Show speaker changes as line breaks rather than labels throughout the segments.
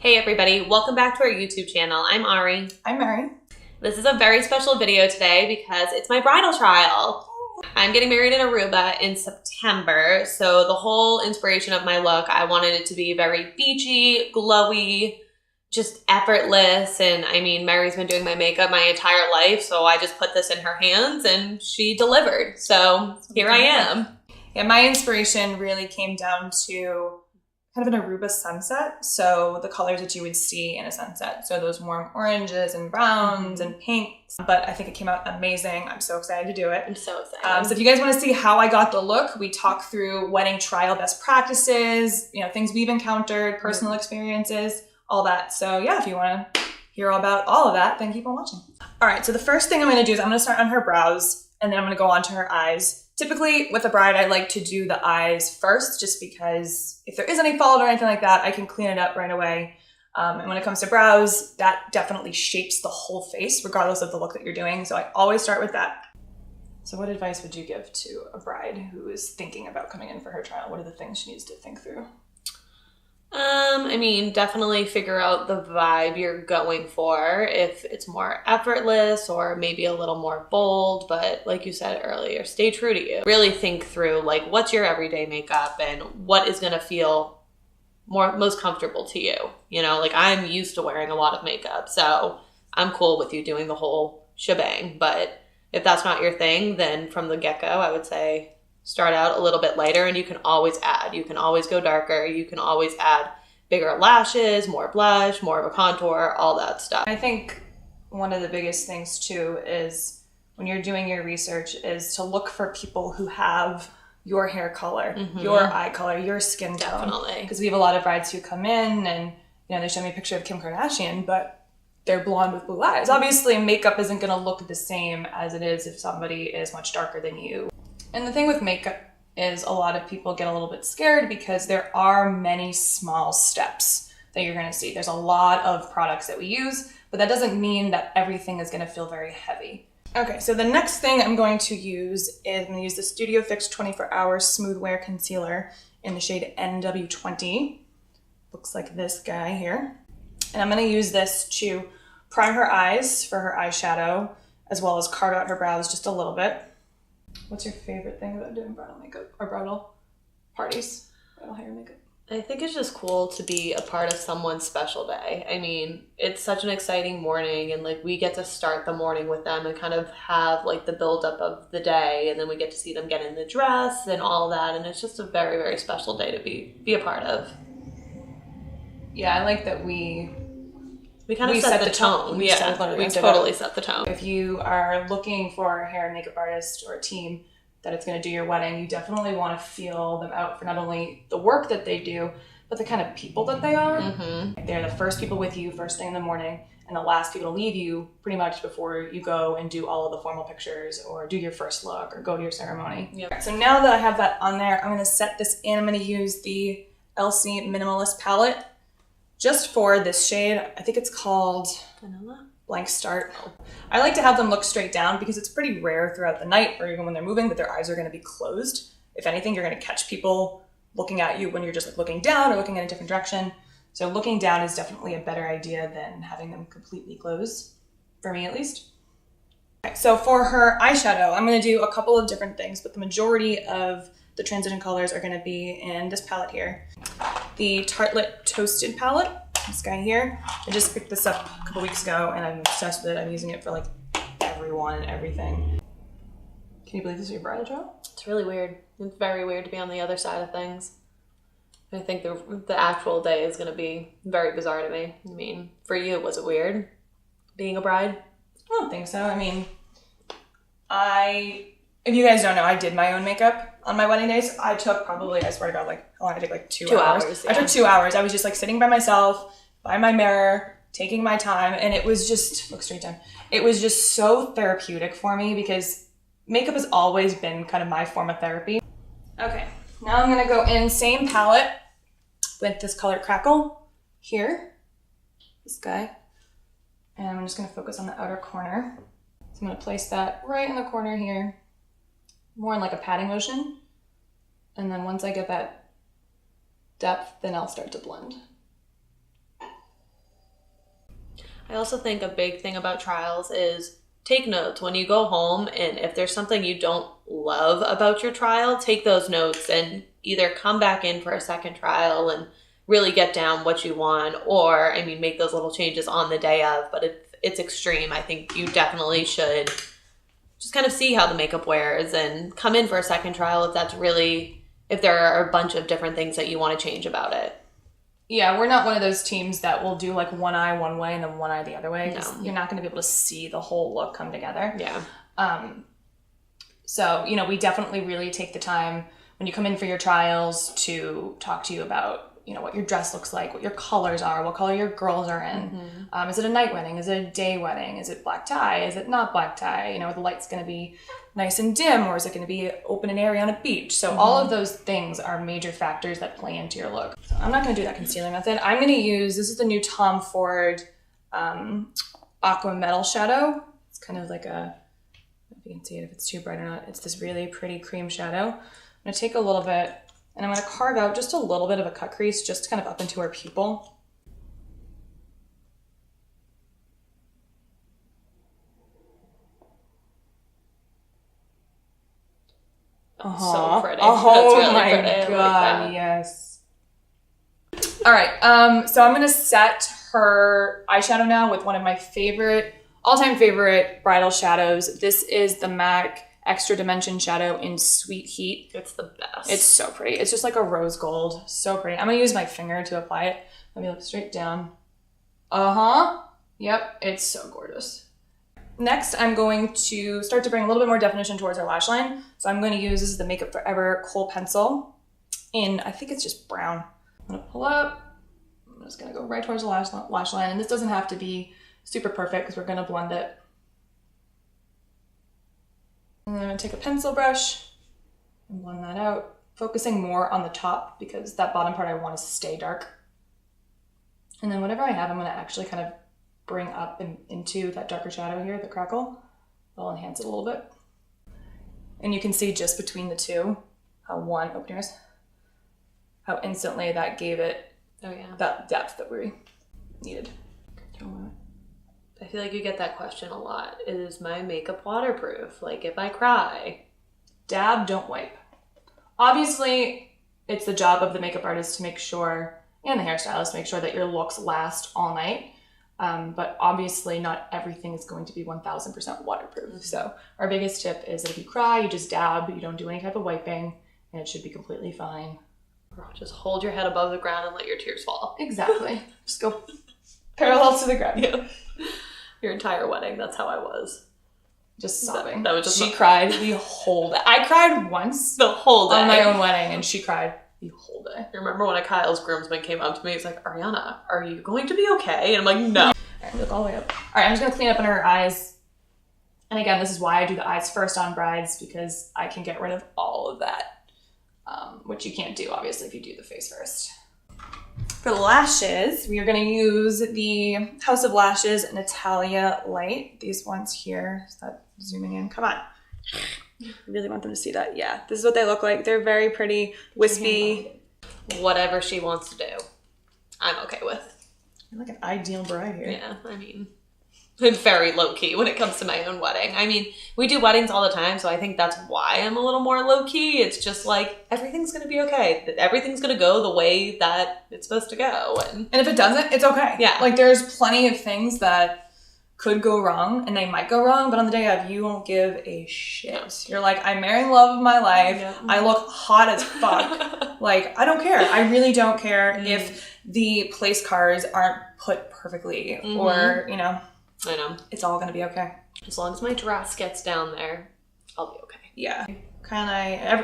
Hey everybody, welcome back to our YouTube channel. I'm Ari.
I'm Mary.
This is a very special video today because it's my bridal trial. I'm getting married in Aruba in September, so the whole inspiration of my look, I wanted it to be very beachy, glowy, just effortless, and I mean, Mary's been doing my makeup my entire life, so I just put this in her hands and she delivered. So here I am.
Yeah, my inspiration really came down to kind of an Aruba sunset. So the colors that you would see in a sunset. So those warm oranges and browns and pinks. But I think it came out amazing. I'm so excited to do it.
I'm so excited.
So if you guys want to see how I got the look, we talk through wedding trial best practices, things we've encountered, personal experiences, all that. So yeah, if you want to hear all about all of that, then keep on watching. All right, so the first thing I'm going to do is I'm going to start on her brows and then I'm going to go on to her eyes. Typically with a bride, I like to do the eyes first just because if there is any fault or anything like that, I can clean it up right away. And when it comes to brows, that definitely shapes the whole face regardless of the look that you're doing. So I always start with that. So what advice would you give to a bride who is thinking about coming in for her trial? What are the things she needs to think through?
I mean, definitely figure out the vibe you're going for. If it's more effortless or maybe a little more bold, but like you said earlier, stay true to you. Really think through like what's your everyday makeup and what is going to feel most comfortable to you. Like I'm used to wearing a lot of makeup, so I'm cool with you doing the whole shebang. But if that's not your thing, then from the get-go, I would say start out a little bit lighter and you can always add. You can always go darker. You can always add bigger lashes, more blush, more of a contour, all that stuff.
I think one of the biggest things too is when you're doing your research is to look for people who have your hair color, your eye color, your skin tone.
Definitely.
Because we have a lot of brides who come in and they show me a picture of Kim Kardashian, but they're blonde with blue eyes. Obviously makeup isn't going to look the same as it is if somebody is much darker than you. And the thing with makeup is a lot of people get a little bit scared because there are many small steps that you're going to see. There's a lot of products that we use, but that doesn't mean that everything is going to feel very heavy. Okay, so the next thing I'm going to use is I'm going to use the Studio Fix 24 Hour Smooth Wear Concealer in the shade NW20. Looks like this guy here. And I'm going to use this to prime her eyes for her eyeshadow, as well as carve out her brows just a little bit. What's your favorite thing about doing bridal makeup or bridal parties, bridal hair makeup?
I think it's just cool to be a part of someone's special day. I mean, it's such an exciting morning and like we get to start the morning with them and kind of have like the buildup of the day, and then we get to see them get in the dress and all that, and it's just a very, very special day to be a part of.
Yeah, I like that we
kind of set the tone. We totally set the tone.
If you are looking for a hair and makeup artist or a team that it's going to do your wedding, you definitely want to feel them out for not only the work that they do, but the kind of people that they are. They're the first people with you first thing in the morning and the last people to leave you pretty much before you go and do all of the formal pictures or do your first look or go to your ceremony. Yep. So now that I have that on there, I'm going to set this in. I'm going to use the LC Minimalist palette just for this shade. I think it's called
Vanilla?
Blank Start. I like to have them look straight down because it's pretty rare throughout the night or even when they're moving that their eyes are going to be closed. If anything, you're going to catch people looking at you when you're just like looking down or looking in a different direction. So looking down is definitely a better idea than having them completely closed, for me at least. Okay, so for her eyeshadow, I'm going to do a couple of different things, but the majority of the transition colors are going to be in this palette here. The Tartelette Toasted palette, this guy here. I just picked this up a couple weeks ago and I'm obsessed with it. I'm using it for like everyone and everything. Can you believe this is your bridal trial?
It's really weird. It's very weird to be on the other side of things. I think the actual day is going to be very bizarre to me. I mean, for you, was it weird being a bride?
I don't think so. I mean, if you guys don't know, I did my own makeup on my wedding days. I took probably, I swear to God, like, how long did I take? Like 2 hours.
Yeah.
I took 2 hours. I was just like sitting by myself, by my mirror, taking my time. And it was just, look straight down. It was just so therapeutic for me because makeup has always been kind of my form of therapy. Okay, now I'm gonna go in same palette with this color Crackle here, this guy. And I'm just gonna focus on the outer corner. So I'm gonna place that right in the corner here, more in like a patting motion. And then once I get that depth, then I'll start to blend.
I also think a big thing about trials is take notes when you go home, and if there's something you don't love about your trial, take those notes and either come back in for a second trial and really get down what you want, or, I mean, make those little changes on the day of. But if it's extreme, I think you definitely should just kind of see how the makeup wears and come in for a second trial if there are a bunch of different things that you want to change about it.
Yeah, we're not one of those teams that will do like one eye one way and then one eye the other way.
No.
You're not going to be able to see the whole look come together.
Yeah.
So, we definitely really take the time when you come in for your trials to talk to you about, what your dress looks like, what your colors are, what color your girls are in. Is it a night wedding? Is it a day wedding? Is it black tie? Is it not black tie? The light's going to be nice and dim, or is it going to be open and airy on a beach? So all of those things are major factors that play into your look. So I'm not going to do that concealer method. I'm going to use, this is the new Tom Ford Aqua Metal Shadow. It's kind of like I don't know if you can see it, if it's too bright or not. It's this really pretty cream shadow. I'm going to take a little bit, and I'm going to carve out just a little bit of a cut crease, just kind of up into her pupil.
So pretty.
Oh,
That's really
my
pretty.
God,
like
yes. All right, so I'm going to set her eyeshadow now with one of my all-time favorite bridal shadows. This is the MAC Extra Dimension Shadow in Sweet Heat.
It's the best.
It's so pretty. It's just like a rose gold. So pretty. I'm going to use my finger to apply it. Let me look straight down. Yep, it's so gorgeous. Next, I'm going to start to bring a little bit more definition towards our lash line. So I'm going to use, this is the Makeup Forever Kohl Pencil in, I think it's just brown. I'm going to pull up. I'm just going to go right towards the lash line. And this doesn't have to be super perfect because we're going to blend it. And then I'm going to take a pencil brush and blend that out, focusing more on the top because that bottom part I want to stay dark. And then whatever I have, I'm going to actually kind of bring up into that darker shadow here, the crackle. I'll enhance it a little bit. And you can see just between the two, how instantly that gave it that depth that we needed.
I feel like you get that question a lot. Is my makeup waterproof? Like if I cry?
Dab, don't wipe. Obviously, it's the job of the makeup artist to make sure, and the hairstylist to make sure that your looks last all night. But obviously not everything is going to be 1000% waterproof. So our biggest tip is that if you cry, you just dab, you don't do any type of wiping, and it should be completely fine.
Just hold your head above the ground and let your tears fall.
Exactly. Just go parallel to the ground.
Yeah. Your entire wedding, that's how I was.
Just sobbing.
That was just
she cried the whole day. I cried once
the whole day
on my own wedding, and she cried the whole day.
I remember when a Kyle's groomsman came up to me, he's like, Arianna, are you going to be okay? And I'm like, no.
All right, look all the way up. All right, I'm just going to clean up under her eyes. And again, this is why I do the eyes first on brides, because I can get rid of all of that, which you can't do, obviously, if you do the face first. For the lashes, we are going to use the House of Lashes Natalia Light. These ones here. Is that zooming in? Come on. I really want them to see that. Yeah, this is what they look like. They're very pretty, wispy.
Whatever she wants to do, I'm okay with.
You're like an ideal bride here.
Yeah, I mean, I'm very low-key when it comes to my own wedding. I mean, we do weddings all the time, so I think that's why I'm a little more low-key. It's just like, everything's going to be okay. Everything's going to go the way that it's supposed to go. And
if it doesn't, it's okay.
Yeah.
Like, there's plenty of things that could go wrong, and they might go wrong, but on the day of, you won't give a shit.
No.
You're like, I'm marrying love of my life.
Yep.
I look hot as fuck. Like, I don't care. I really don't care if the place cards aren't put perfectly or, you know.
I know.
It's all going to be okay.
As long as my dress gets down there, I'll be okay.
Yeah.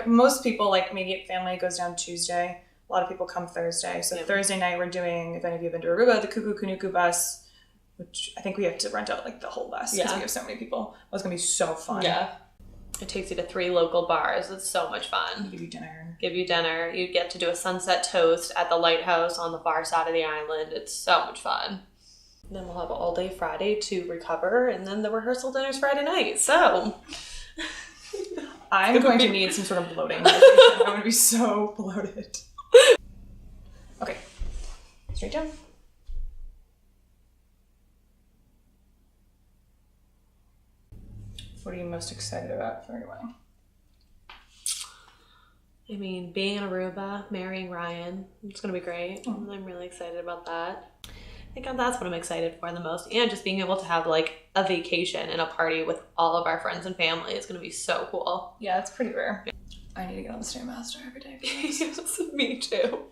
Most people, like, immediate family goes down Tuesday. A lot of people come Thursday. So Thursday night we're doing, if any of you have been to Aruba, the Kuku Kunuku bus, which I think we have to rent out, like, the whole bus because we have so many people. Well, it's going to be so fun.
Yeah. It takes you to 3 local bars. It's so much fun.
Give you dinner. You
get to do a sunset toast at the lighthouse on the far side of the island. It's so much fun. And then we'll have all day Friday to recover, and then the rehearsal dinner's Friday night. So
I'm going to need some sort of bloating medication. I'm going to be so bloated. Okay. Straight down. What are you most excited about for your wedding?
I mean, being in Aruba, marrying Ryan, it's going to be great.
Mm.
I'm really excited about that. I think that's what I'm excited for the most. And just being able to have like a vacation and a party with all of our friends and family is going to be so cool.
Yeah, it's pretty rare. I need to get on the Stairmaster every day.
Yes, me too.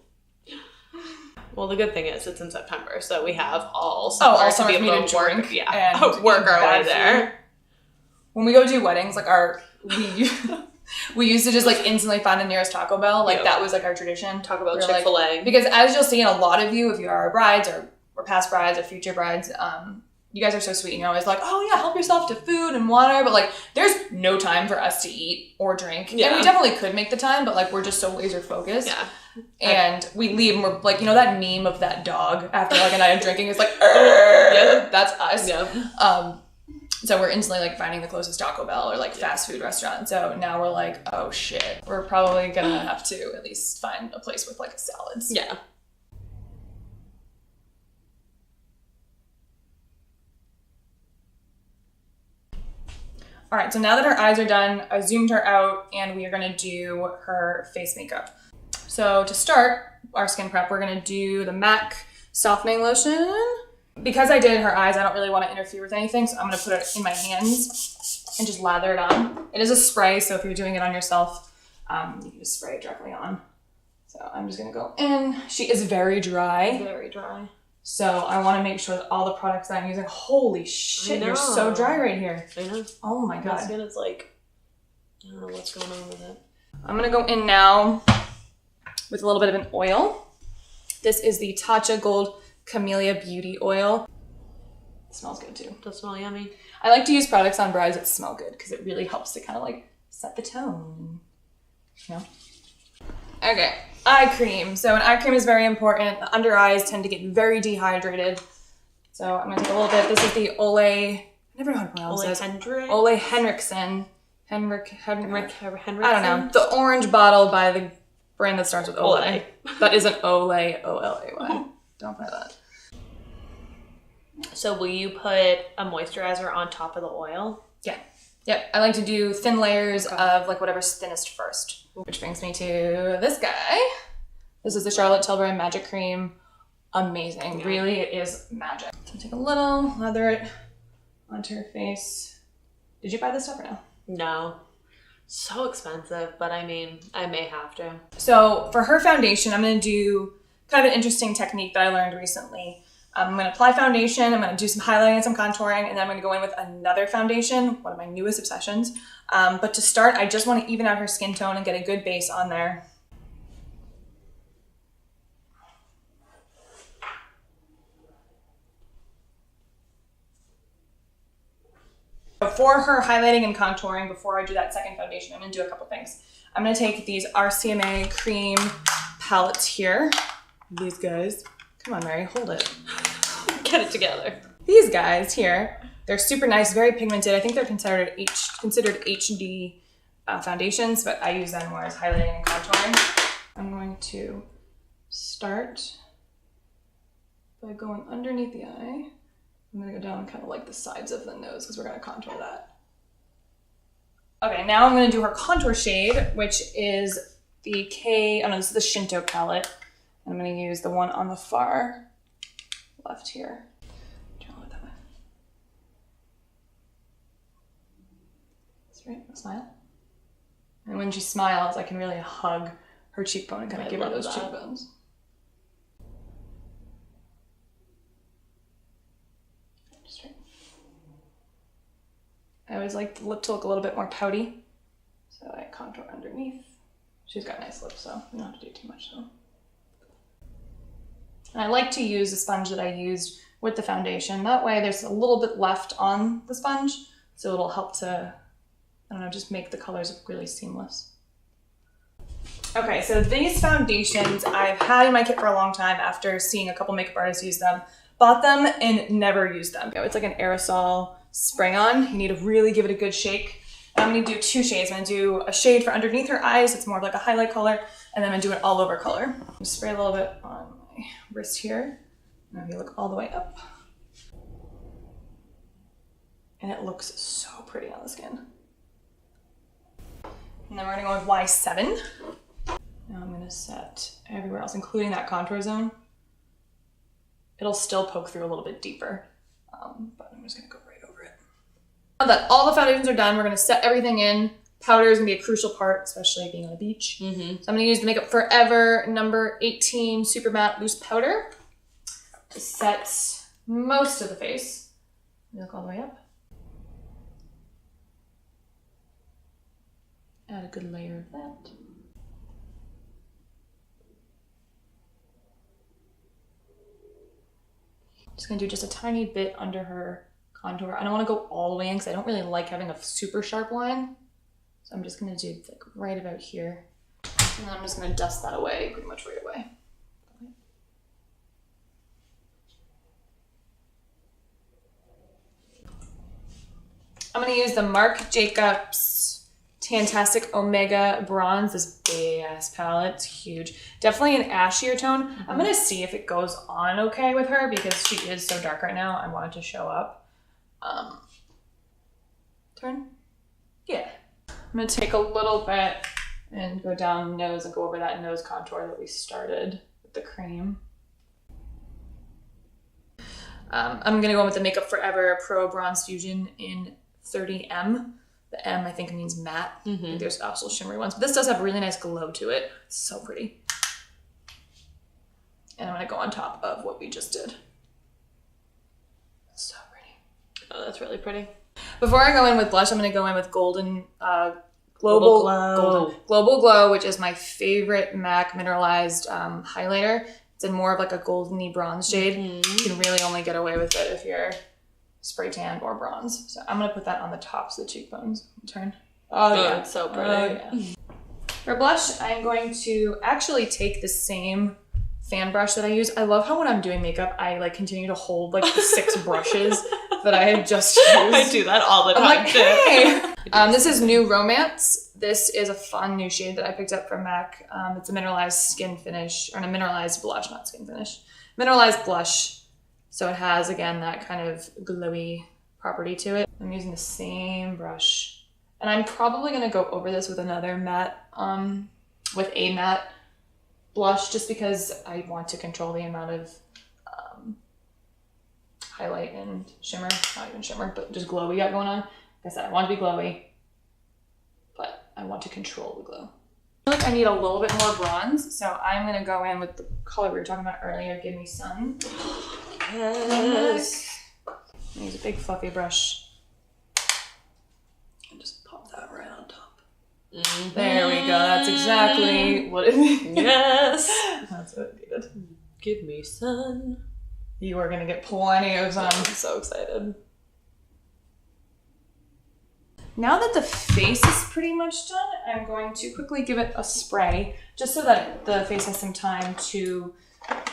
Well, the good thing is it's in September, so we have all summer,
all summer
to be able
to
to work,
drink
and work our way there.
When we go do weddings, like we used to just like instantly find the nearest Taco Bell. Like that was like our tradition.
Talk about Chick-fil-A.
Like, because as you'll see in a lot of you, if you are our brides or past brides or future brides, you guys are so sweet and you're always like, oh yeah, help yourself to food and water, but like there's no time for us to eat or drink. Yeah. And we definitely could make the time, but like we're just so laser focused. Yeah. And we leave and we're like, you know that meme of that dog after like a night of drinking is like, yeah, that's us. Yeah. So we're instantly like finding the closest Taco Bell or like fast food restaurant. So now we're like, oh shit, we're probably gonna have to at least find a place with like salads.
Yeah.
All right, so now that her eyes are done, I zoomed her out and we are gonna do her face makeup. So to start our skin prep, we're gonna do the MAC softening lotion. Because I did her eyes, I don't really wanna interfere with anything, so I'm gonna put it in my hands and just lather it on. It is a spray, so if you're doing it on yourself, you can just spray it directly on. So I'm just gonna go in. She is very dry.
Very dry.
So I want to make sure that all the products that I'm using, holy shit, you're so dry right here.
I know.
Oh my God.
My skin is like, I don't know what's going on with it.
I'm going to go in now with a little bit of an oil. This is the Tatcha Gold Camellia Beauty Oil. It smells good too.
Does smell yummy.
I like to use products on brides that smell good because it really helps to kind of like set the tone, you know? Okay, eye cream. So an eye cream is very important. The under eyes tend to get very dehydrated. So I'm gonna take a little bit. This is the Ole, I never know how to pronounce this. Ole Henriksen. Henrik. I don't know. The orange bottle by the brand that starts with Ole. That isn't Ole, O-L-A-Y. Don't buy that.
So will you put a moisturizer on top of the oil?
Yeah. Yep. I like to do thin layers of like whatever's thinnest first. Which brings me to this guy. This is the Charlotte Tilbury Magic Cream. Amazing. Yeah. Really, it is magic. So take a little, lather it onto her face. Did you buy this stuff or no?
No. So expensive, but I mean, I may have to.
So for her foundation, I'm going to do kind of an interesting technique that I learned recently. I'm going to apply foundation, I'm going to do some highlighting and some contouring, and then I'm going to go in with another foundation, one of my newest obsessions. But to start, I just want to even out her skin tone and get a good base on there. For her highlighting and contouring, before I do that second foundation, I'm going to do a couple things. I'm going to take these RCMA cream palettes here. These guys. Come on, Mary, hold it.
Get it together.
These guys here, they're super nice, very pigmented. I think they're considered HD foundations, but I use them more as highlighting and contouring. I'm going to start by going underneath the eye. I'm going to go down kind of like the sides of the nose because we're going to contour that. Okay, now I'm going to do her contour shade, which is the this is the Shinto palette. I'm going to use the one on the far left here. Turn it that way. That's right. Smile. And when she smiles, I can really hug her cheekbone and kind of give her those cheekbones. Just right. I always like the lip to look a little bit more pouty, so I contour underneath. She's got nice lips, so we don't have to do too much though. And I like to use the sponge that I used with the foundation. That way there's a little bit left on the sponge, so it'll help to, I don't know, just make the colors look really seamless. Okay, so these foundations I've had in my kit for a long time after seeing a couple makeup artists use them. Bought them and never used them. It's like an aerosol spray on. You need to really give it a good shake. And I'm gonna do two shades. I'm gonna do a shade for underneath her eyes. It's more of like a highlight color. And then I'm gonna do an all over color. Just spray a little bit on my wrist here. Now you look all the way up. and it looks so pretty on the skin. And then we're gonna go with Y7. Now I'm gonna set everywhere else, including that contour zone. It'll still poke through a little bit deeper, but I'm just gonna go right over it. Now that all the foundations are done, we're gonna set everything in. Powder is gonna be a crucial part, especially being on the beach. So I'm gonna use the Makeup Forever number 18 Super Matte Loose Powder to set most of the face. Look all the way up. Add a good layer of that. Just gonna do just a tiny bit under her contour. I don't wanna go all the way in because I don't really like having a super sharp line. So I'm just gonna do like right about here. And then I'm just gonna dust that away pretty much right away. I'm gonna use the Marc Jacobs Tantastic Omega Bronze, this big ass palette, it's huge. Definitely an ashier tone. I'm gonna see if it goes on okay with her because she is so dark right now. I want it to show up. Turn? Yeah. I'm gonna take a little bit and go down the nose and go over that nose contour that we started with the cream. I'm gonna go with the Makeup Forever Pro Bronze Fusion in 30M. The M I think means matte. I think there's also shimmery ones, but this does have a really nice glow to it. It's so pretty. And I'm gonna go on top of what we just did. So pretty.
Oh, that's really pretty.
Before I go in with blush, I'm gonna go in with Global Glow, which is my favorite MAC mineralized highlighter. It's in more of like a goldeny bronze shade. You can really only get away with it if you're spray tan or bronze. So I'm gonna put that on the tops of the cheekbones. Turn.
Oh yeah, it's so pretty.
Oh, yeah. For blush, I'm going to actually take the same fan brush that I use. I love how when I'm doing makeup, I like continue to hold like the 6 brushes that I had just used.
I do that all the time.
I'm like, hey! This is New Romance. This is a fun new shade that I picked up from MAC. It's a mineralized skin finish, or a mineralized blush, not skin finish. Mineralized blush. So it has, again, that kind of glowy property to it. I'm using the same brush. And I'm probably gonna go over this with another matte, with a matte blush, just because I want to control the amount of highlight and shimmer, not even shimmer, but just glow we got going on. Like I said, I want to be glowy, but I want to control the glow. I feel like I need a little bit more bronze, so I'm gonna go in with the color we were talking about earlier, Give Me Sun.
Yes.
Use a big fluffy brush and just pop that right on top. There we go. That's exactly what it needed.
Yes.
That's what it needed.
Give me sun.
You are gonna get plenty of sun.
I'm so excited.
Now that the face is pretty much done, I'm going to quickly give it a spray, just so that the face has some time to, I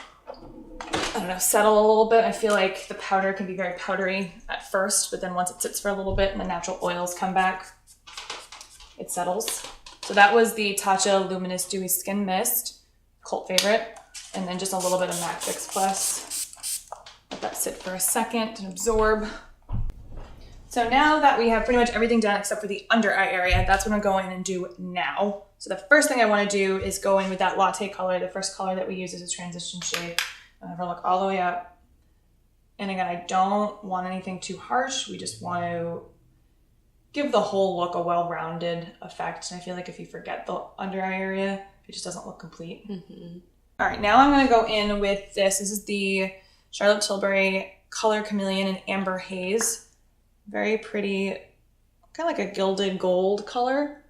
don't know, settle a little bit. I feel like the powder can be very powdery at first, but then once it sits for a little bit and the natural oils come back, it settles. So that was the Tatcha Luminous Dewy Skin Mist, cult favorite. And then just a little bit of MAC Fix Plus. Let that sit for a second and absorb. So now that we have pretty much everything done except for the under eye area, that's what I'm going in and do now. So the first thing I want to do is go in with that latte color, the first color that we use as a transition shade. I'm gonna look all the way up. And again, I don't want anything too harsh. We just want to give the whole look a well-rounded effect. And I feel like if you forget the under eye area, it just doesn't look complete. All right, now I'm gonna go in with this. This is the Charlotte Tilbury Color Chameleon in Amber Haze. Very pretty, kind of like a gilded gold color.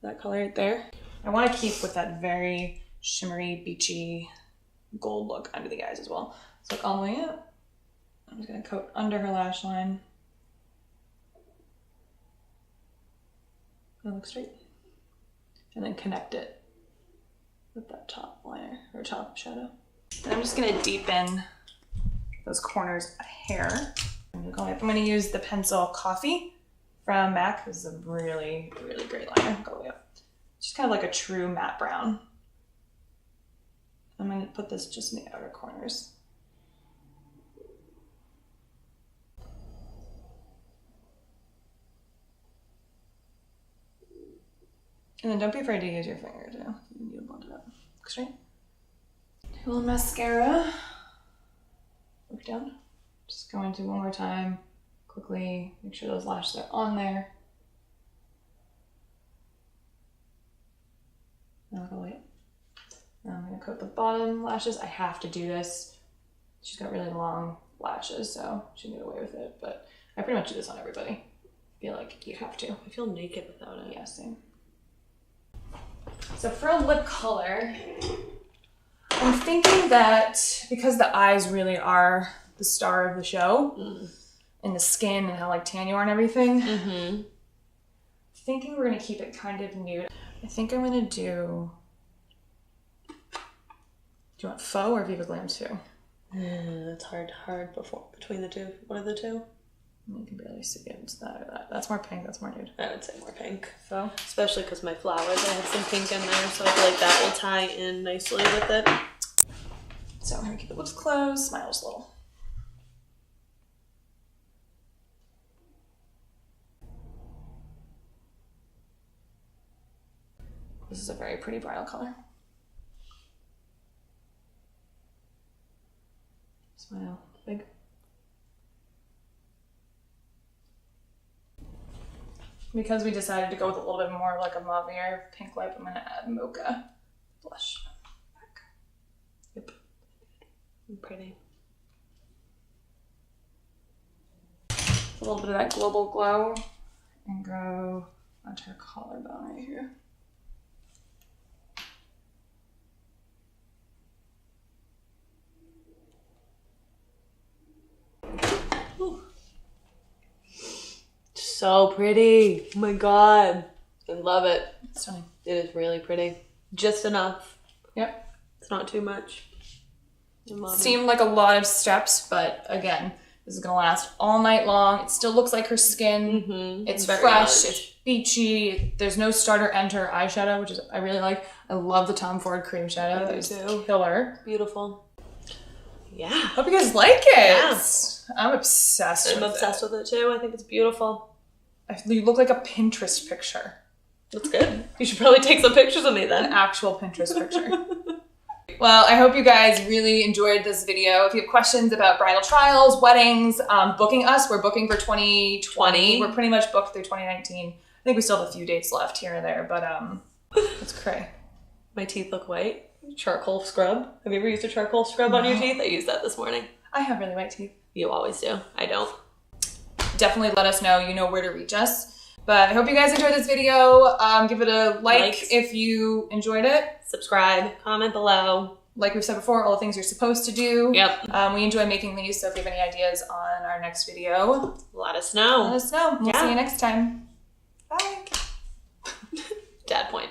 That color right there. I want to keep with that very shimmery, beachy gold look under the eyes as well. So look all the way up. I'm just going to coat under her lash line. Gonna look straight. And then connect it with that top liner, or top shadow. And I'm just going to deepen those corners a hair. I'm going to use the pencil Coffee from MAC. This is a really, really great liner. Go way up. Just kind of like a true matte brown. I'm going to put this just in the outer corners. And then don't be afraid to use your finger too. You blend it up. Look straight. A little mascara. Look down. Just go into one more time. Quickly make sure those lashes are on there. Now go wait. Now I'm gonna coat the bottom lashes. I have to do this. She's got really long lashes, so she can get away with it. But I pretty much do this on everybody. I feel like you have to.
I feel naked without it.
Yeah, same. So for a lip color, I'm thinking that because the eyes really are the star of the show, and the skin and how like tan you are and everything, thinking we're gonna keep it kind of nude. I think I'm gonna do you want faux or Viva Glam too?
That's hard between the two. What are the two?
You can barely see it. It's that or that. That's more pink, that's more nude.
I would say more pink.
Faux?
Especially because my flowers, I have some pink in there, so I feel like that will tie in nicely with it.
So I'm gonna keep the lips closed, smile just a little. This is a very pretty bridal color. Smile big. Because we decided to go with a little bit more like a mauve pink lip, I'm gonna add mocha blush. Yep.
Pretty.
A little bit of that global glow and go onto her collarbone right here.
Ooh. So pretty. Oh my god. I love it.
Stunning.
It is really pretty. Just enough.
Yep.
It's not too much.
Seemed like a lot of steps, but again, this is gonna last all night long. It still looks like her skin. It's
Very
fresh,
large.
it's beachy. There's no starter enter eyeshadow, which is I really like. I love the Tom Ford cream shadow.
I do
That
too.
is killer.
Beautiful. Yeah.
Hope you guys like it.
Yeah.
I'm obsessed
I'm obsessed with it too. I think it's beautiful.
You look like a Pinterest picture.
That's good. You should probably take some pictures of me
An
then.
actual Pinterest picture. Well, I hope you guys really enjoyed this video. If you have questions about bridal trials, weddings, booking us, we're booking for 2020. We're pretty much booked through 2019. I think we still have a few dates left here and there, but it's cray.
My teeth look white. Charcoal scrub. Have you ever used a charcoal scrub on your teeth? I used that this morning.
I have really white teeth.
You always do. I don't.
Definitely let us know. You know where to reach us. But I hope you guys enjoyed this video. Give it a like if you enjoyed it.
Subscribe. Comment below.
Like we've said before, all the things you're supposed to do.
Yep.
We enjoy making these, so if you have any ideas on our next video,
Let us know.
let us know. We'll see you next time. Bye.
Dad point.